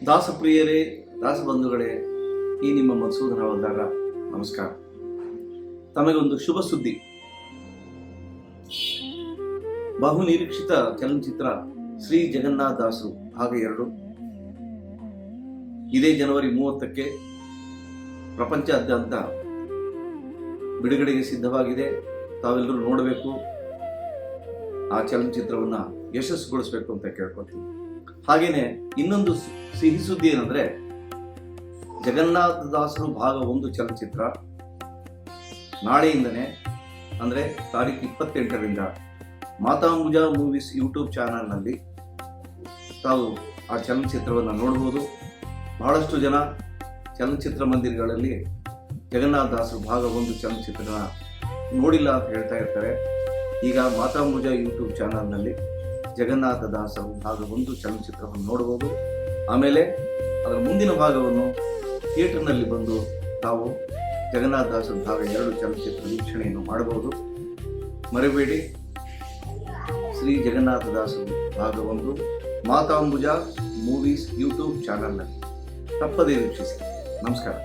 ದಾಸಪ್ರಿಯರೇ, ದಾಸಬಂಧುಗಳೇ, ಈ ನಿಮ್ಮ ಮಧುಸೂದನ ಅವತಾರ ನಮಸ್ಕಾರ. ತಮಗೊಂದು ಶುಭ ಸುದ್ದಿ. ಬಹು ನಿರೀಕ್ಷಿತ ಚಲನಚಿತ್ರ ಶ್ರೀ ಜಗನ್ನಾಥ ದಾಸರು ಭಾಗ 2 ಇದೇ ಜನವರಿ 30ಕ್ಕೆ ಪ್ರಪಂಚಾದ್ಯಂತ ಬಿಡುಗಡೆಗೆ ಸಿದ್ಧವಾಗಿದೆ. ತಾವೆಲ್ಲರೂ ನೋಡಬೇಕು, ಆ ಚಲನಚಿತ್ರವನ್ನು ಯಶಸ್ಸುಗೊಳಿಸಬೇಕು ಅಂತ ಕೇಳ್ಕೊತೀವಿ. ಹಾಗೇನೆ ಇನ್ನೊಂದು ಸಿಹಿ ಸುದ್ದಿ ಏನಂದ್ರೆ, ಜಗನ್ನಾಥ ದಾಸರು ಭಾಗ 1 ಚಲನಚಿತ್ರ ನಾಳೆಯಿಂದನೇ ಅಂದ್ರೆ ತಾರೀಕು 28ರಿಂದ ಮಾತಾಂಬುಜ ಮೂವೀಸ್ ಯೂಟ್ಯೂಬ್ ಚಾನಲ್ನಲ್ಲಿ ತಾವು ಆ ಚಲನಚಿತ್ರವನ್ನು ನೋಡಬಹುದು. ಬಹಳಷ್ಟು ಜನ ಚಲನಚಿತ್ರ ಮಂದಿರಗಳಲ್ಲಿ ಜಗನ್ನಾಥ ದಾಸರು ಭಾಗ 1 ಚಲನಚಿತ್ರನ ನೋಡಿಲ್ಲ ಅಂತ ಹೇಳ್ತಾ ಇರ್ತಾರೆ. ಈಗ ಮಾತಾಂಬುಜ ಯೂಟ್ಯೂಬ್ ಚಾನಲ್ನಲ್ಲಿ ಜಗನ್ನಾಥ ದಾಸರು ಭಾಗ 1 ಚಲನಚಿತ್ರವನ್ನು ನೋಡಬಹುದು. ಆಮೇಲೆ ಅದರ ಮುಂದಿನ ಭಾಗವನ್ನು ಥಿಯೇಟರ್ನಲ್ಲಿ ಬಂದು ತಾವು ಜಗನ್ನಾಥ ದಾಸರು ಭಾಗ 2 ಚಲನಚಿತ್ರ ವೀಕ್ಷಣೆಯನ್ನು ಮಾಡಬಹುದು. ಮರೆಯಬೇಡಿ, ಶ್ರೀ ಜಗನ್ನಾಥ ದಾಸರು ಭಾಗ 1 ಮಾತಾಂಬುಜ ಮೂವೀಸ್ ಯೂಟ್ಯೂಬ್ ಚಾನಲ್ನಲ್ಲಿ ತಪ್ಪದೇ ವೀಕ್ಷಿಸಿ. ನಮಸ್ಕಾರ.